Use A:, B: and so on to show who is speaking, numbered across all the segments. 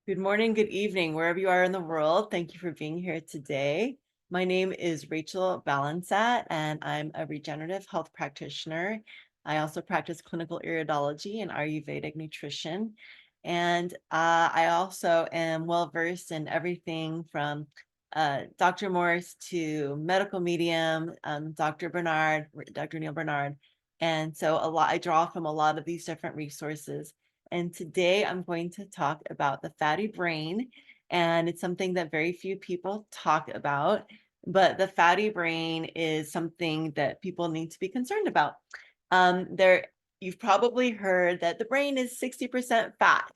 A: Good morning, good evening, wherever you are in the world. Thank you for being here today. My name is Rachel Balansat, and I'm a regenerative health practitioner. I also practice clinical iridology and Ayurvedic nutrition. And I also am well versed in everything from Dr. Morse to medical medium, Dr. Bernard, Dr. Neil Bernard. And so I draw from a lot of these different resources. And today I'm going to talk about the fatty brain. And it's something that very few people talk about, but the fatty brain is something that people need to be concerned about. You've probably heard that the brain is 60% fat.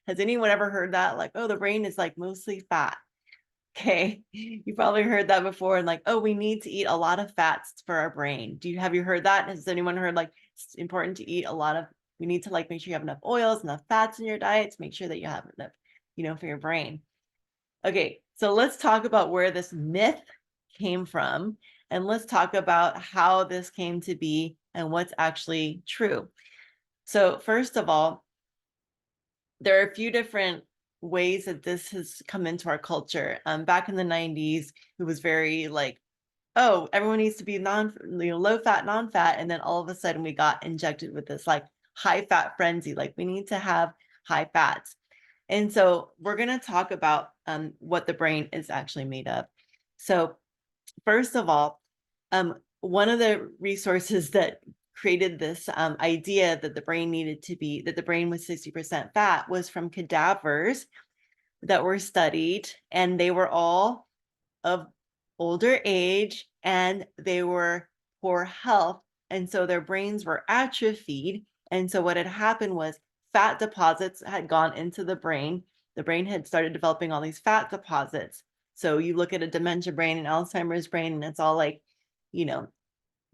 A: Has anyone ever heard that? Like, oh, the brain is like mostly fat. Okay, you probably heard that before, and like, oh, we need to eat a lot of fats for our brain. Have you heard that? Has anyone heard like it's important to eat a lot of, we need to like make sure you have enough oils, enough fats in your diet to make sure that you have enough, for your brain. Okay, so let's talk about where this myth came from, and let's talk about how this came to be and what's actually true. So first of all, there are a few different ways that this has come into our culture. Back in the 90s, it was very like, oh, everyone needs to be low fat, non-fat. And then all of a sudden we got injected with this like high fat frenzy, like we need to have high fats. And so we're going to talk about what the brain is actually made of. So first of all, one of the resources that created this idea that the brain that the brain was 60% fat was from cadavers that were studied, and they were all of older age and they were poor health. And so their brains were atrophied. And so what had happened was fat deposits had gone into the brain. The brain had started developing all these fat deposits. So you look at a dementia brain and Alzheimer's brain, and it's all like, you know,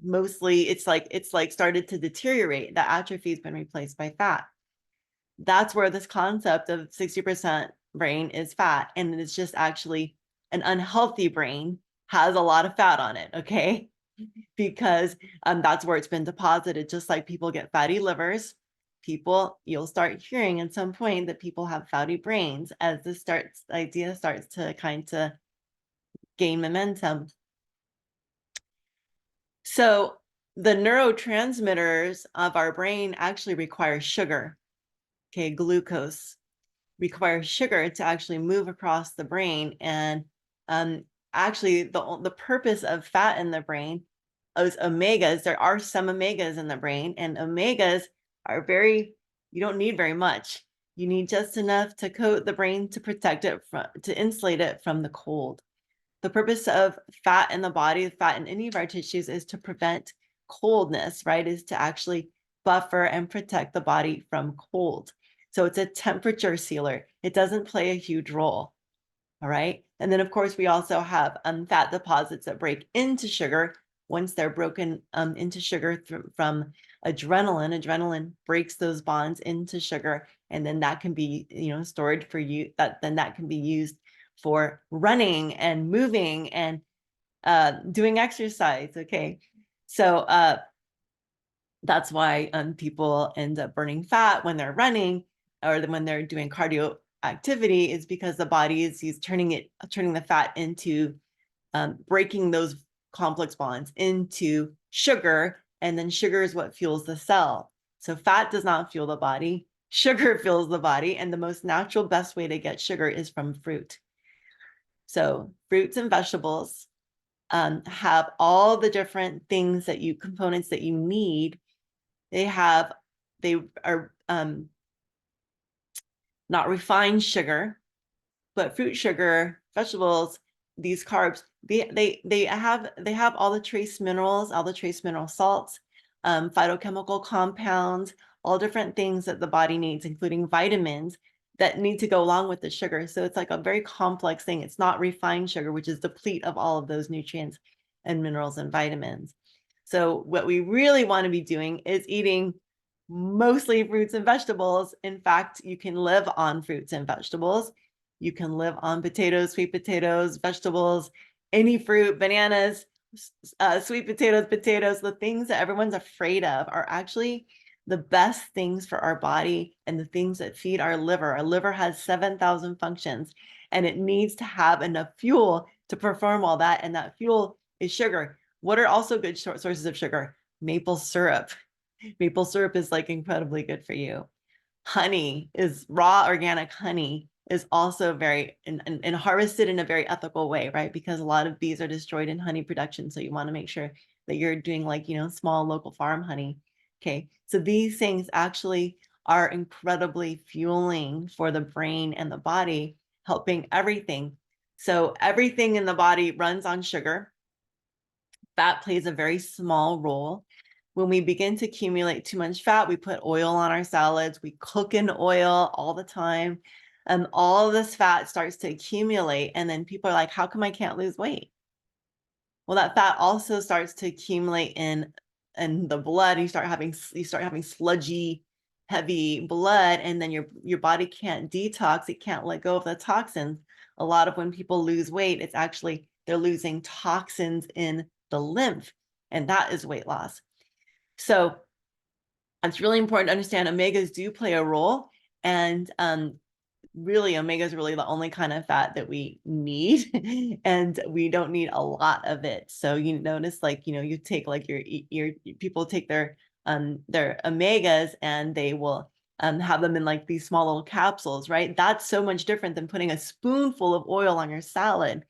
A: mostly it's like started to deteriorate. The atrophy has been replaced by fat. That's where this concept of 60% brain is fat, and it's just actually an unhealthy brain has a lot of fat on it, okay? Because that's where it's been deposited. Just like people get fatty livers, you'll start hearing at some point that people have fatty brains as the idea starts to kind of gain momentum. So the neurotransmitters of our brain actually require sugar, okay, glucose requires sugar to actually move across the brain. And actually, the purpose of fat in the brain is omegas. There are some omegas in the brain, and omegas are you don't need very much. You need just enough to coat the brain to protect it to insulate it from the cold. The purpose of fat in the body, fat in any of our tissues, is to prevent coldness, right? Is to actually buffer and protect the body from cold. So it's a temperature sealer. It doesn't play a huge role. All right. And then, of course, we also have fat deposits that break into sugar. Once they're broken into sugar from adrenaline, adrenaline breaks those bonds into sugar. And then that can be, stored for you. That can be used for running and moving and doing exercise. Okay. So that's why people end up burning fat when they're running or when they're doing cardio activity, is because the body is turning the fat into breaking those complex bonds into sugar, and then sugar is what fuels the cell. So fat does not fuel the body, sugar fuels the body, and the most natural, best way to get sugar is from fruit. So fruits and vegetables have all the different components that you need. They are not refined sugar, but fruit sugar, vegetables, these carbs, they have all the trace minerals, all the trace mineral salts, phytochemical compounds, all different things that the body needs, including vitamins that need to go along with the sugar. So it's like a very complex thing. It's not refined sugar, which is deplete of all of those nutrients and minerals and vitamins. So what we really want to be doing is eating mostly fruits and vegetables. In fact, you can live on fruits and vegetables. You can live on potatoes, sweet potatoes, vegetables, any fruit, bananas, sweet potatoes. The things that everyone's afraid of are actually the best things for our body and the things that feed our liver. Our liver has 7,000 functions, and it needs to have enough fuel to perform all that. And that fuel is sugar. What are also good sources of sugar? Maple syrup. Maple syrup is like incredibly good for you. Honey is raw organic honey is also very and harvested in a very ethical way, right? Because a lot of bees are destroyed in honey production. So you want to make sure that you're doing like, small local farm honey. Okay. So these things actually are incredibly fueling for the brain and the body, helping everything. So everything in the body runs on sugar. Fat plays a very small role. When we begin to accumulate too much fat, we put oil on our salads, we cook in oil all the time, and all of this fat starts to accumulate. And then people are like, how come I can't lose weight? Well, that fat also starts to accumulate in the blood. You start having sludgy, heavy blood, and then your body can't detox. It can't let go of the toxins. A lot of when people lose weight, it's actually they're losing toxins in the lymph, and that is weight loss. So it's really important to understand omegas do play a role, and really omega is really the only kind of fat that we need and we don't need a lot of it. So you notice like, you take like your people take their omegas and they will have them in like these small little capsules, right? That's so much different than putting a spoonful of oil on your salad.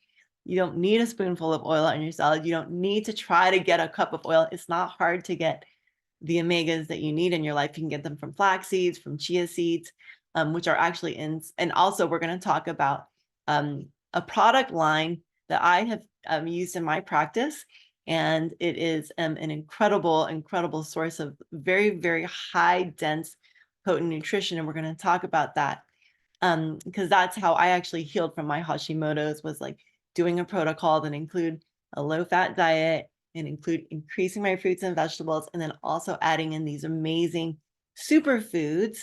A: You don't need a spoonful of oil on your salad. You don't need to try to get a cup of oil. It's not hard to get the omegas that you need in your life. You can get them from flax seeds, from chia seeds, which are actually in, and also we're going to talk about a product line that I have used in my practice. And it is an incredible source of very, very high dense, potent nutrition. And we're going to talk about that because that's how I actually healed from my Hashimoto's, was like doing a protocol that include a low fat diet and include increasing my fruits and vegetables, and then also adding in these amazing superfoods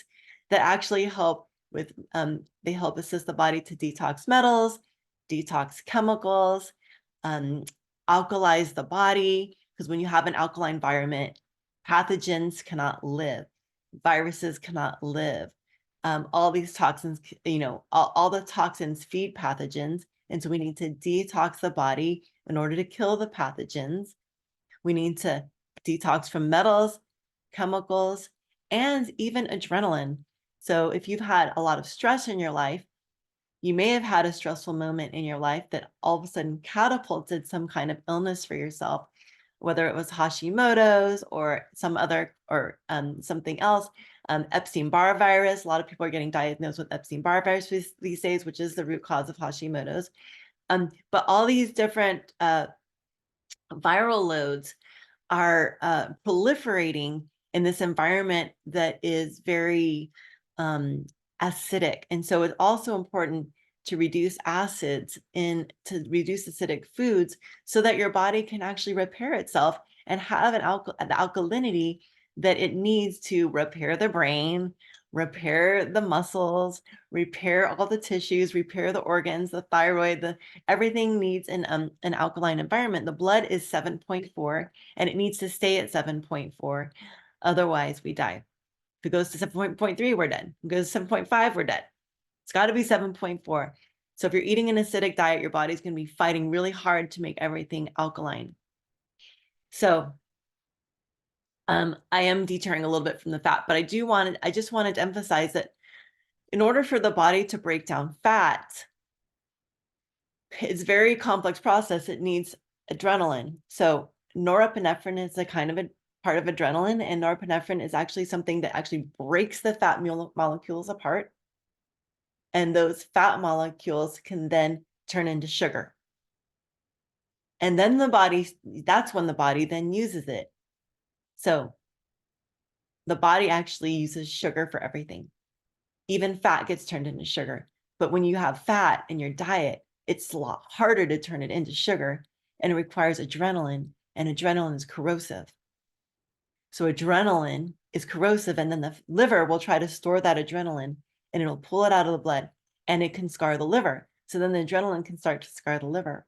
A: that actually help with, they help assist the body to detox metals, detox chemicals, alkalize the body, because when you have an alkaline environment, pathogens cannot live, viruses cannot live. All these toxins, all the toxins feed pathogens. And so we need to detox the body in order to kill the pathogens. We need to detox from metals, chemicals, and even adrenaline. So if you've had a lot of stress in your life, you may have had a stressful moment in your life that all of a sudden catapulted some kind of illness for yourself, whether it was Hashimoto's or some other, or something else. Epstein-Barr virus. A lot of people are getting diagnosed with Epstein-Barr virus these days, which is the root cause of Hashimoto's. But all these different viral loads are proliferating in this environment that is very acidic. And so it's also important to reduce acids to reduce acidic foods so that your body can actually repair itself and have the alkalinity that it needs to repair the brain, repair the muscles, repair all the tissues, repair the organs, the thyroid, everything needs an alkaline environment. The blood is 7.4 and it needs to stay at 7.4. Otherwise we die. If it goes to 7.3, we're dead. If it goes to 7.5, we're dead. It's got to be 7.4. So if you're eating an acidic diet, your body's going to be fighting really hard to make everything alkaline. So I am deterring a little bit from the fat, but I just wanted to emphasize that in order for the body to break down fat, it's a very complex process. It needs adrenaline. So norepinephrine is a kind of a part of adrenaline, and norepinephrine is actually something that actually breaks the fat molecules apart. And those fat molecules can then turn into sugar. And then that's when the body then uses it. So the body actually uses sugar for everything. Even fat gets turned into sugar. But when you have fat in your diet, it's a lot harder to turn it into sugar, and it requires adrenaline, and adrenaline is corrosive. So adrenaline is corrosive, and then the liver will try to store that adrenaline, and it'll pull it out of the blood, and it can scar the liver. So then the adrenaline can start to scar the liver.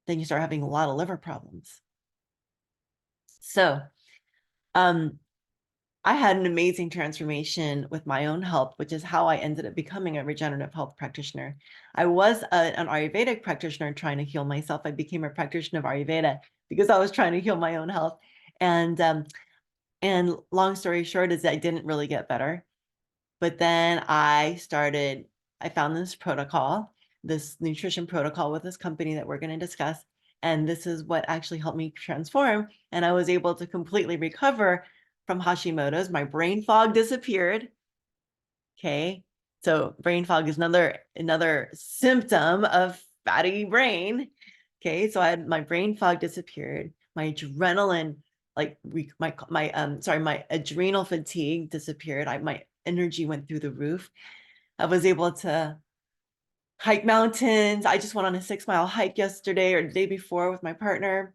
A: Then you start having a lot of liver problems. So I had an amazing transformation with my own health, which is how I ended up becoming a regenerative health practitioner. I was an Ayurvedic practitioner trying to heal myself. I became a practitioner of Ayurveda because I was trying to heal my own health. And long story short is I didn't really get better. But then I found this protocol, this nutrition protocol with this company that we're going to discuss. And this is what actually helped me transform. And I was able to completely recover from Hashimoto's. My brain fog disappeared. Okay. So brain fog is another symptom of fatty brain. Okay. So my brain fog disappeared. My adrenaline, like my adrenal fatigue disappeared. My energy went through the roof. I was able to hike mountains. I just went on a 6-mile hike yesterday or the day before with my partner.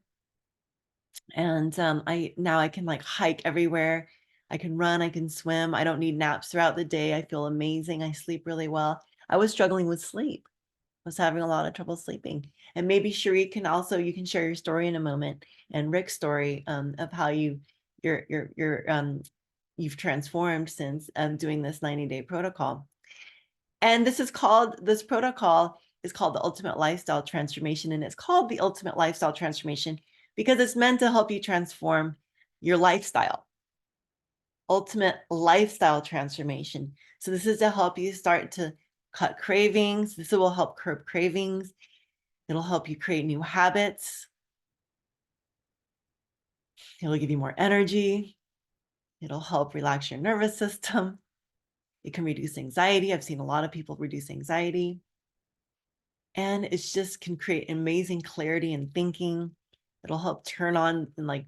A: And I can like hike everywhere. I can run, I can swim. I don't need naps throughout the day. I feel amazing. I sleep really well. I was struggling with sleep. I was having a lot of trouble sleeping. And maybe Cherie you can share your story in a moment, and Rick's story of how you've transformed since doing this 90-day protocol. And this protocol is called the Ultimate Lifestyle Transformation. And it's called the Ultimate Lifestyle Transformation because it's meant to help you transform your lifestyle. Ultimate Lifestyle Transformation. So this is to help you start to cut cravings. This will help curb cravings. It'll help you create new habits. It'll give you more energy. It'll help relax your nervous system. It can reduce anxiety. I've seen a lot of people reduce anxiety. And it's just can create amazing clarity in thinking. It'll help turn on and let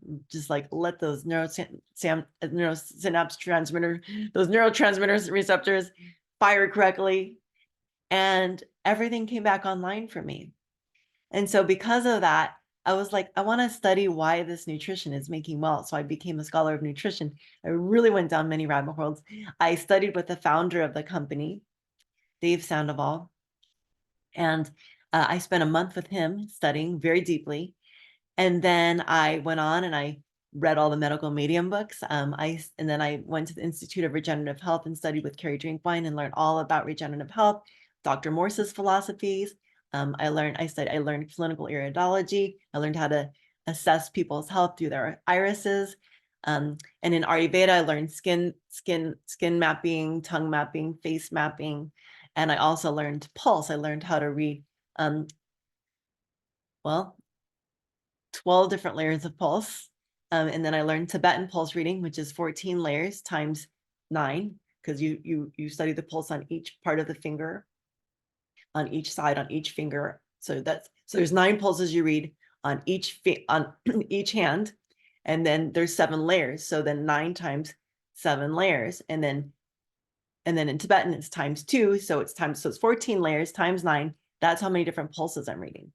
A: those neurotransmitters receptors fire correctly. And everything came back online for me. And so because of that, I was like, I want to study why this nutrition is making well. So I became a scholar of nutrition. I really went down many rabbit holes. I studied with the founder of the company, Dave Sandoval. And I spent a month with him studying very deeply. And then I went on and I read all the medical medium books. And then I went to the Institute of Regenerative Health and studied with Carrie Drinkwine and learned all about regenerative health, Dr. Morse's philosophies. I learned clinical iridology. I learned how to assess people's health through their irises. And in Ayurveda, I learned skin mapping, tongue mapping, face mapping. And I also learned pulse. I learned how to read, 12 different layers of pulse. And then I learned Tibetan pulse reading, which is 14 layers times 9, because you study the pulse on each part of the finger, on each side, on each finger. So there's 9 pulses you read on each hand, and then there's 7 layers. So then 9 times 7 layers, and then in Tibetan it's times 2, so it's 14 layers times 9. That's how many different pulses I'm reading.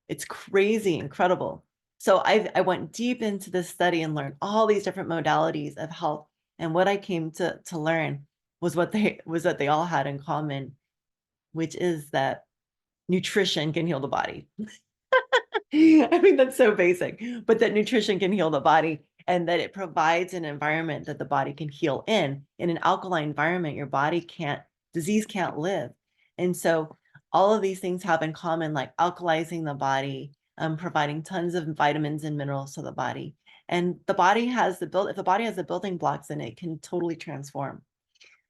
A: It's crazy, incredible. So I went deep into this study and learned all these different modalities of health. And what I came to learn was that they all had in common, which is that nutrition can heal the body. I mean, that's so basic, but that nutrition can heal the body and that it provides an environment that the body can heal in. In an alkaline environment, disease can't live. And so all of these things have in common, like alkalizing the body, providing tons of vitamins and minerals to the body. And if the body has the building blocks, then it can totally transform.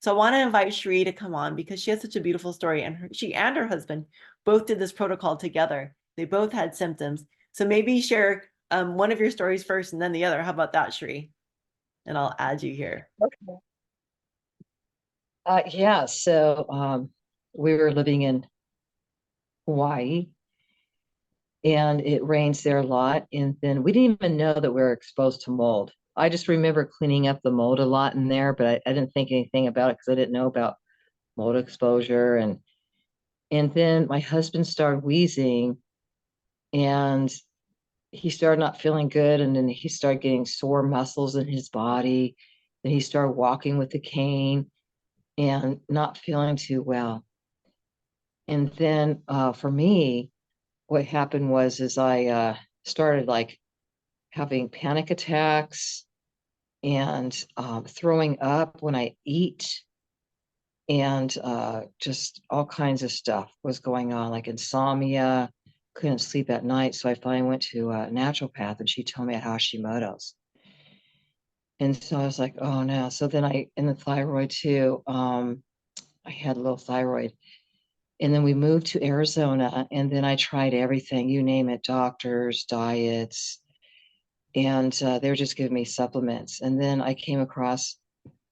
A: So I want to invite Cherie to come on because she has such a beautiful story, and she and her husband both did this protocol together. They both had symptoms. So maybe share one of your stories first and then the other. How about that, Cherie? And I'll add you here.
B: Okay. Yeah, so we were living in Hawaii and it rains there a lot. And then we didn't even know that we were exposed to mold. I just remember cleaning up the mold a lot in there, but I didn't think anything about it because I didn't know about mold exposure. And then my husband started wheezing and he started not feeling good. And then he started getting sore muscles in his body. Then he started walking with a cane and not feeling too well. And then for me, what happened was is I started like having panic attacks and throwing up when I eat, and just all kinds of stuff was going on, like insomnia, couldn't sleep at night. So I finally went to a naturopath, and she told me I had Hashimoto's. And so I was like, oh no. So then in the thyroid too, I had low thyroid. And then we moved to Arizona, and then I tried everything, you name it, doctors, diets, and they were just giving me supplements. And then I came across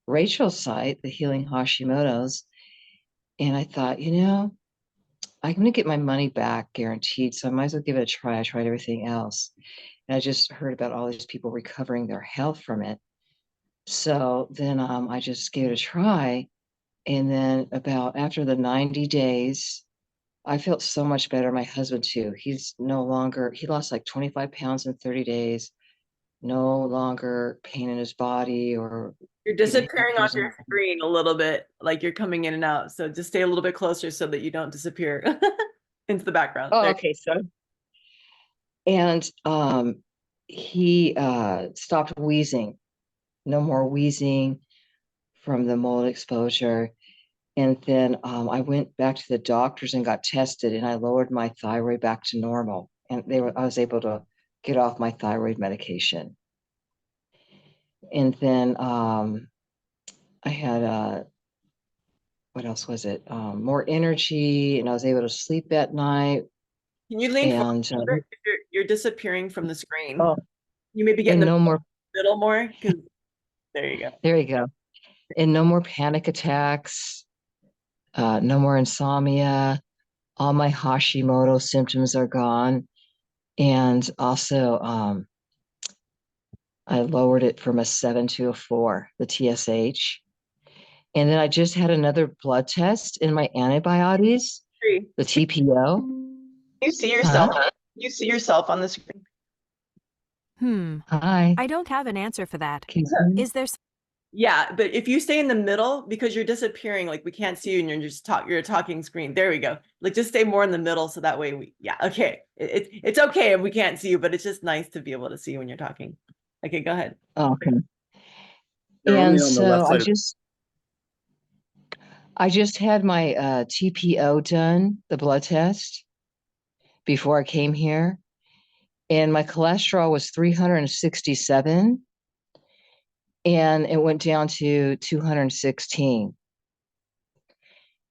B: Rachel's site, the Healing Hashimoto's, and I thought, I'm going to get my money back guaranteed, so I might as well give it a try. I tried everything else, and I just heard about all these people recovering their health from it. So then I just gave it a try, and then about after the 90 days, I felt so much better. My husband too. He lost like 25 pounds in 30 days, no longer pain in his body or
A: You're
B: getting
A: disappearing off
B: hiccups.
A: your screen a little bit, like you're coming in and out. So just stay a little bit closer so that you don't disappear into the background.
B: Oh,
A: There.
B: okay. So, and he stopped wheezing, no more wheezing from the mold exposure. And then I went back to the doctors and got tested, and I lowered my thyroid back to normal. And I was able to get off my thyroid medication. And then I had what else was it? More energy, and I was able to sleep at night.
A: Can you lean forward?
B: And
A: You're disappearing from the screen.
B: oh,
A: You maybe get in
B: and
A: the
B: no more.
A: middle more because there you go.
B: There you go. And no more panic attacks. No more insomnia. All my Hashimoto symptoms are gone. And also, I lowered it from a 7 to a 4, the TSH. And then I just had another blood test in my antibodies,
A: Three.
B: the TPO.
A: You see
B: Huh?
A: yourself. You see yourself on the screen.
B: Hi.
C: I don't have an answer for that.
B: Can you see me?
C: Is there
A: Yeah, but if you stay in the middle because you're disappearing, like we can't see you and you're a talking screen. There we go. Like just stay more in the middle so that way okay. It's okay if we can't see you, but it's just nice to be able to see you when you're talking. Okay, go ahead.
B: Okay.
D: You're only
B: And
D: on the
B: so
D: left
B: I
D: side.
B: just had my TPO done, the blood test, before I came here. And my cholesterol was 367, and it went down to 216.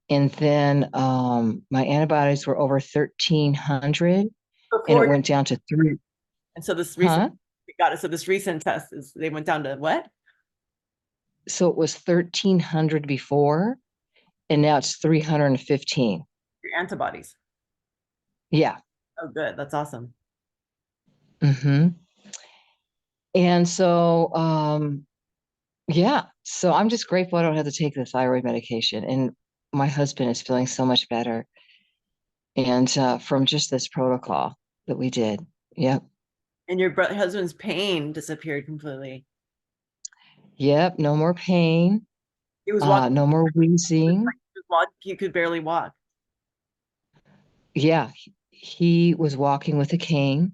B: And then my antibodies were over 1,300, and
A: Before
B: it went down to 3.
A: and so this
B: Huh?
A: recent got it. So this recent test is they went down to what?
B: So it was 1,300 before, and now it's 315.
A: Your antibodies.
B: Yeah.
A: Oh, good. That's awesome.
B: Mm-hmm. And so, yeah, so I'm just grateful I don't have to take the thyroid medication. And my husband is feeling so much better. And from just this protocol that we did. Yep.
A: And your husband's pain disappeared completely.
B: Yep. No more pain.
A: He was walking.
B: No more wheezing.
A: He could barely walk.
B: Yeah. He was walking with a cane,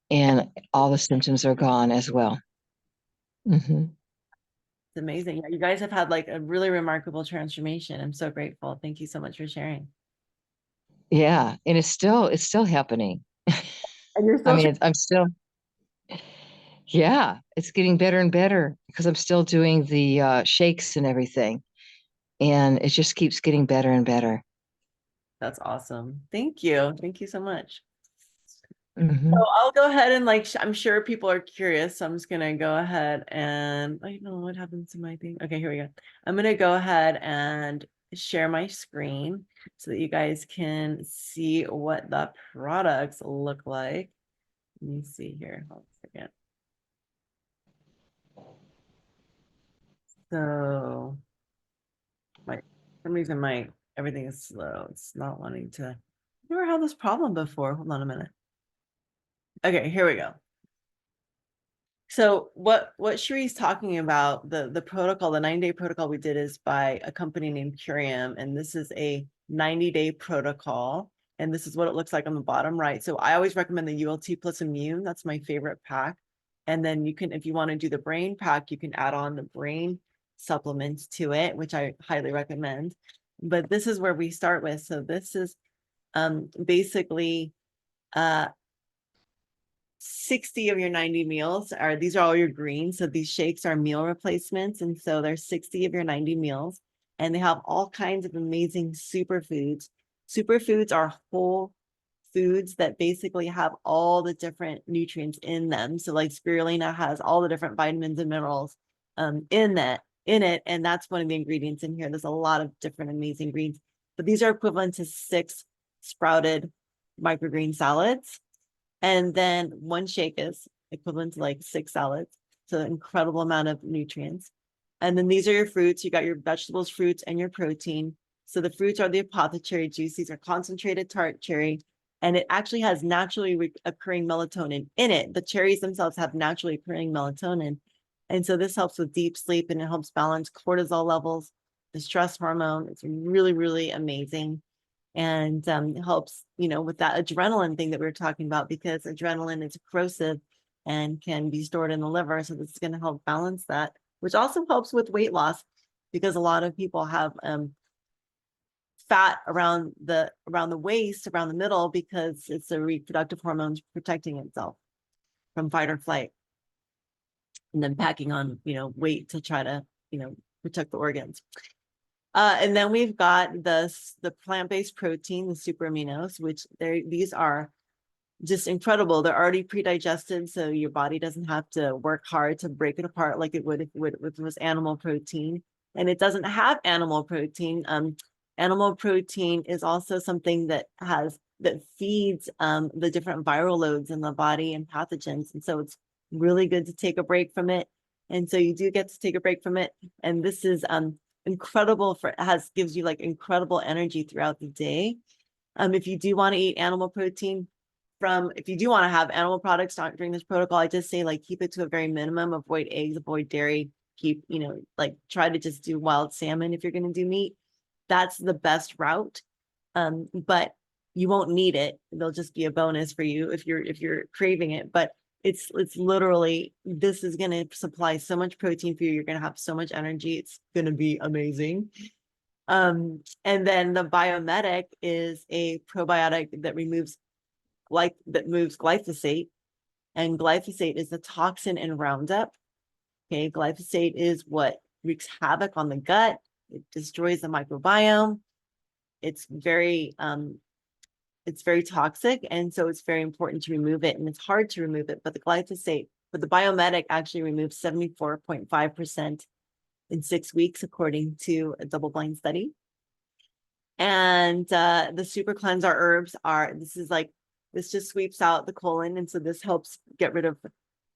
B: and all the symptoms are gone as well. Mm-hmm.
A: It's amazing. Yeah, you guys have had like a really remarkable transformation. I'm so grateful. Thank you so much for sharing.
B: Yeah. And it's still happening.
A: And you're
B: I
A: still
B: mean, I'm still, yeah, it's getting better and better because I'm still doing the shakes and everything. And it just keeps getting better and better.
A: That's awesome. Thank you. Thank you so much.
B: Mhm.
A: So I'll go ahead and I'm sure people are curious. So I'm just gonna go ahead and I don't know what happens to my thing. Okay, here we go. I'm gonna go ahead and share my screen so that you guys can see what the products look like. Let me see here. Hold a second. So for some reason everything is slow. It's not wanting to. I've never had this problem before. Hold on a minute. Okay, here we go. So what Shree's talking about, the protocol, the 9-day protocol we did is by a company named Curium, and this is a 90-day protocol. And this is what it looks like on the bottom right. So I always recommend the ULT plus Immune. That's my favorite pack. And then you can, if you want to do the brain pack, you can add on the brain supplements to it, which I highly recommend. But this is where we start with. So this is basically 60 of your 90 meals are, these are all your greens. So these shakes are meal replacements. And so there's 60 of your 90 meals, and they have all kinds of amazing superfoods. Superfoods are whole foods that basically have all the different nutrients in them. So like spirulina has all the different vitamins and minerals in it. And that's one of the ingredients in here. There's a lot of different amazing greens, but these are equivalent to 6 sprouted microgreen salads. And then one shake is equivalent to like 6 salads. So an incredible amount of nutrients. And then these are your fruits. You got your vegetables, fruits, and your protein. So the fruits are the apothecary juice. These are concentrated tart cherry, and it actually has naturally occurring melatonin in it. The cherries themselves have naturally occurring melatonin. And so this helps with deep sleep, and it helps balance cortisol levels, the stress hormone. It's really, really amazing. And helps, with that adrenaline thing that we were talking about, because adrenaline is corrosive and can be stored in the liver. So this is going to help balance that, which also helps with weight loss, because a lot of people have fat around the waist, around the middle, because it's the reproductive hormones protecting itself from fight or flight, and then packing on weight to try to protect the organs. And then we've got the plant-based protein, the super aminos, which these are just incredible. They're already pre-digested, so your body doesn't have to work hard to break it apart like it would if it was animal protein. And it doesn't have animal protein. Animal protein is also something that feeds the different viral loads in the body and pathogens. And so it's really good to take a break from it. And so you do get to take a break from it. And this is incredible gives you like incredible energy throughout the day. If you do want to eat animal protein if you do want to have animal products during this protocol, I just say like keep it to a very minimum. Avoid eggs, avoid dairy, try to just do wild salmon if you're going to do meat. That's the best route. But you won't need it. They'll just be a bonus for you if you're craving it. But it's literally, this is going to supply so much protein for you. You're going to have so much energy. It's going to be amazing. And then the Biomedic is a probiotic that moves glyphosate, and glyphosate is the toxin in Roundup. Okay, glyphosate is what wreaks havoc on the gut. It destroys the microbiome. It's very toxic, and so it's very important to remove it, and it's hard to remove it. But the Biomedic actually removes 74.5% in 6 weeks, according to a double-blind study. And the Super Cleanser herbs this just sweeps out the colon, and so this helps get rid of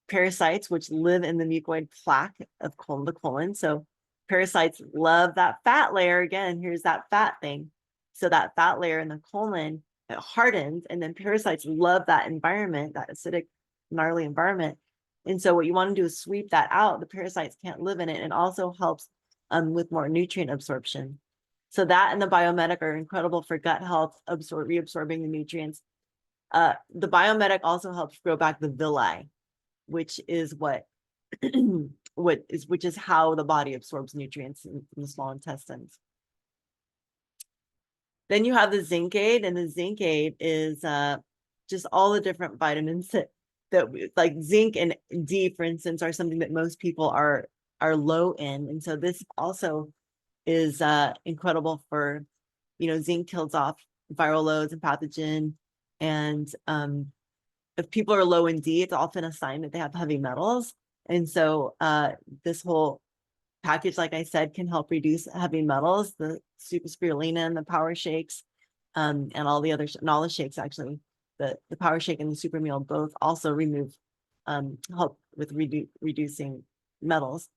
A: parasites which live in the mucoid plaque of the colon. So parasites love that fat layer. Again, here's that fat thing. So that fat layer in the colon, it hardens, and then parasites love that environment, that acidic, gnarly environment. And so what you want to do is sweep that out. The parasites can't live in it. It also helps with more nutrient absorption. So that and the Biomedic are incredible for gut health, reabsorbing the nutrients. The Biomedic also helps grow back the villi, which is which is how the body absorbs nutrients in the small intestines. Then you have the Zinc Aid, and the Zinc Aid is just all the different vitamins that like zinc and D, for instance, are something that most people are low in. And so this also is incredible for, zinc kills off viral loads and pathogen. And if people are low in D, it's often a sign that they have heavy metals. And so this whole package, like I said, can help reduce heavy metals. The super spirulina and the power shakes, and all the others, and all the shakes actually, the power shake and the super meal both also help with reducing metals.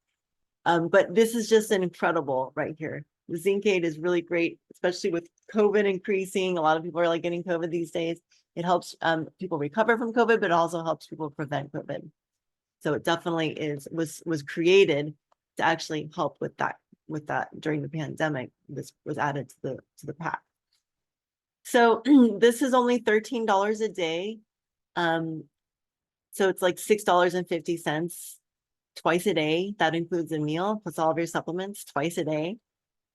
A: But this is just an incredible right here. The Zinc Aid is really great, especially with COVID increasing. A lot of people are getting COVID these days. It helps people recover from COVID, but it also helps people prevent COVID. So it definitely was created to actually help with that during the pandemic. This was added to the pack. So this is only $13 a day. So it's like $6.50 twice a day. That includes a meal plus all of your supplements twice a day.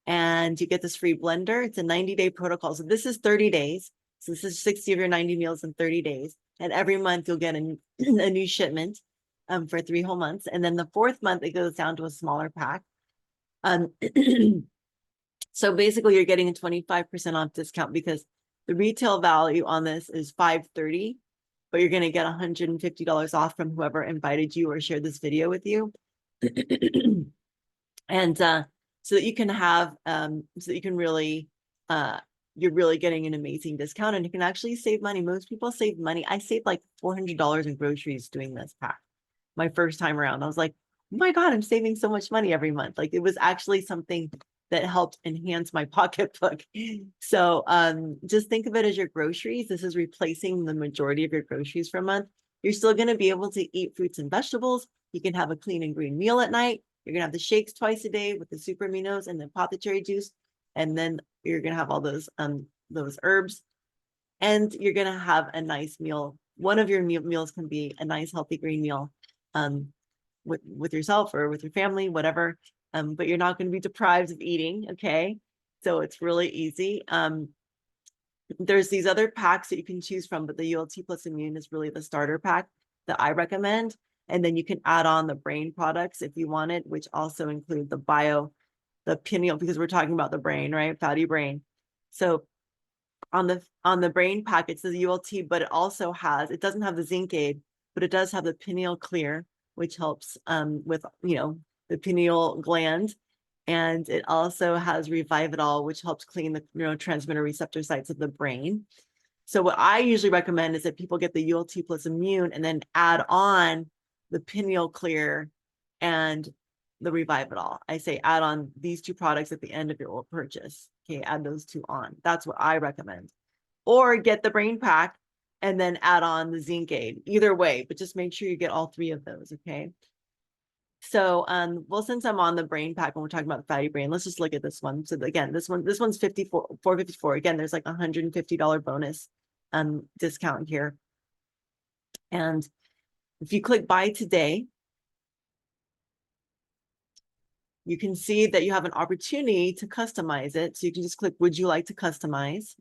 A: And you get this free blender. It's a 90-day protocol. So this is 30 days. So this is 60 of your 90 meals in 30 days. And every month you'll get a new shipment for 3 whole months. And then the 4th month, it goes down to a smaller pack. So basically you're getting a 25% off discount because the retail value on this is $530, but you're going to get $150 off from whoever invited you or shared this video with you. And so that you can have, so that you can really, you're really getting an amazing discount and you can actually save money. Most people save money. I saved like $400 in groceries doing this pack. My first time around, I was like, oh my God, I'm saving so much money every month. Like it was actually something that helped enhance my pocketbook. So just think of it as your groceries. This is replacing the majority of your groceries for a month. You're still going to be able to eat fruits and vegetables. You can have a clean and green meal at night. You're going to have the shakes twice a day with the super aminos and the apothecary juice. And then you're going to have all those herbs. And you're going to have a nice meal. One of your meals can be a nice, healthy green meal with yourself or with your family, whatever. But you're not going to be deprived of eating. Okay. So it's really easy. There's these other packs that you can choose from, but the ULT Plus Immune is really the starter pack that I recommend. And then you can add on the brain products if you want it, which also include the pineal, because we're talking about the brain, right? Fatty brain. So on the brain pack, it's the ULT, but it also has, it doesn't have the zinc aid, but it does have the pineal clear, which helps with, the pineal gland. And it also has Revividol, which helps clean the neurotransmitter receptor sites of the brain. So what I usually recommend is that people get the ULT Plus Immune and then add on the pineal clear and the Revividol. I say add on these 2 products at the end of your purchase. Okay, add those 2 on. That's what I recommend. Or get the brain pack and then add on the zinc aid. Either way, but just make sure you get all 3 of those, okay? So, well, since I'm on the brain pack and we're talking about the fatty brain, let's just look at this one. So again, this one's $454. Again, there's like $150 bonus discount here. And if you click buy today, you can see that you have an opportunity to customize it. So you can just click, would you like to customize?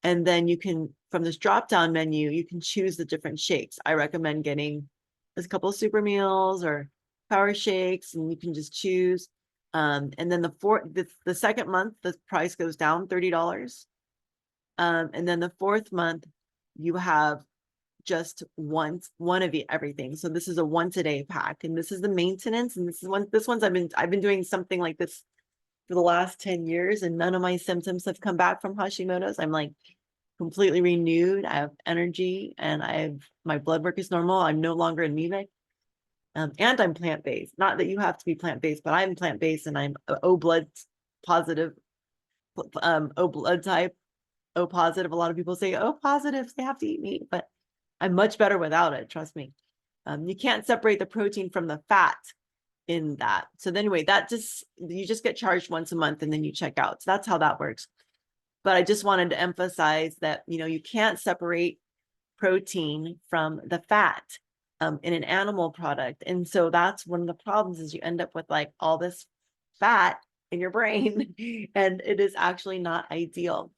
A: And then you can, from this drop-down menu, you can choose the different shakes. I recommend getting a couple of super meals or power shakes, and you can just choose. And then the second month, the price goes down $30. And then the 4th month, you have just one of everything. So this is a once a day pack, and this is the maintenance. And this one's I've been doing something like this for the last 10 years, and none of my symptoms have come back from Hashimoto's. I'm like completely renewed. I have energy, and my blood work is normal. I'm no longer anemic. And I'm plant-based. Not that you have to be plant-based, but I'm plant-based, and I'm O blood positive, O blood type, O positive. A lot of people say O positive, they have to eat meat, but I'm much better without it. Trust me. You can't separate the protein from the fat in that. So then anyway, you just get charged once a month and then you check out. So that's how that works. But I just wanted to emphasize that, you can't separate protein from the fat in an animal product. And so that's one of the problems is you end up with like all this fat in your brain and it is actually not ideal.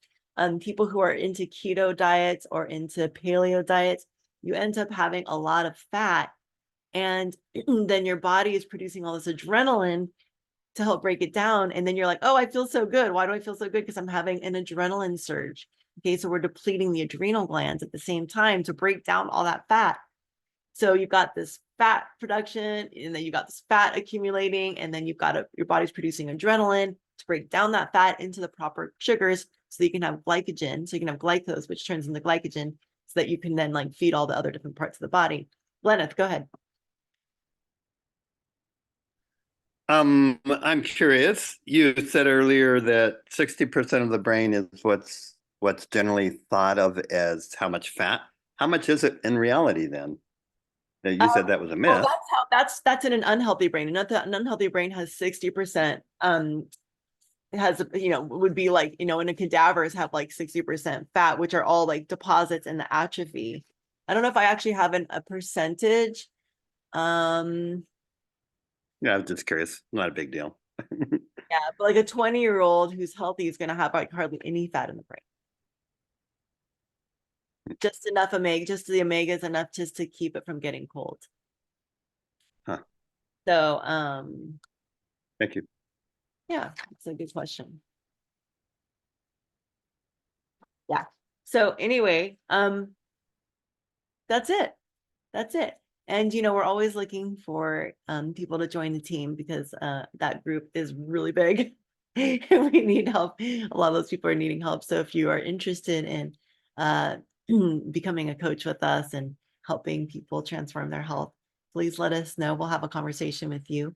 A: People who are into keto diets or into paleo diets, you end up having a lot of fat, and then your body is producing all this adrenaline to help break it down. And then you're like, oh, I feel so good. Why do I feel so good? Because I'm having an adrenaline surge. Okay, so we're depleting the adrenal glands at the same time to break down all that fat. So you've got this fat production, and then you got this fat accumulating, and then you've got your body's producing adrenaline to break down that fat into the proper sugars so that you can have glycogen. So you can have glycose, which turns into glycogen, so that you can then like feed all the other different parts of the body. Gleneth, go ahead.
D: I'm curious. You said earlier that 60% of the brain is what's generally thought of as how much fat. How much is it in reality then? You said that was a myth.
A: Well, that's in an unhealthy brain. An unhealthy brain has 60%. It has, would be like, in a cadavers have like 60% fat, which are all like deposits in the atrophy. I don't know if I actually have a percentage. Um,
D: Yeah, I'm just curious. Not a big deal.
A: yeah, but like a 20-year-old who's healthy is gonna have like hardly any fat in the brain. Just enough omega, just the omega is enough just to keep it from getting cold.
D: Huh.
A: So,
D: Thank you.
A: yeah, it's a good question. Yeah. So anyway, that's it. That's it. And we're always looking for people to join the team because that group is really big. And we need help. A lot of those people are needing help. So if you are interested in becoming a coach with us and helping people transform their health, please let us know. We'll have a conversation with you.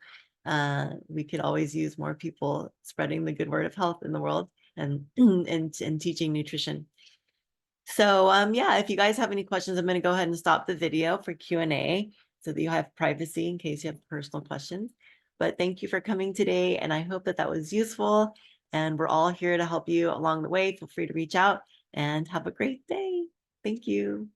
A: We could always use more people spreading the good word of health in the world and and teaching nutrition. So yeah, if you guys have any questions, I'm going to go ahead and stop the video for Q&A so that you have privacy in case you have personal questions. But thank you for coming today, and I hope that that was useful. And we're all here to help you along the way. Feel free to reach out and have a great day. Thank you.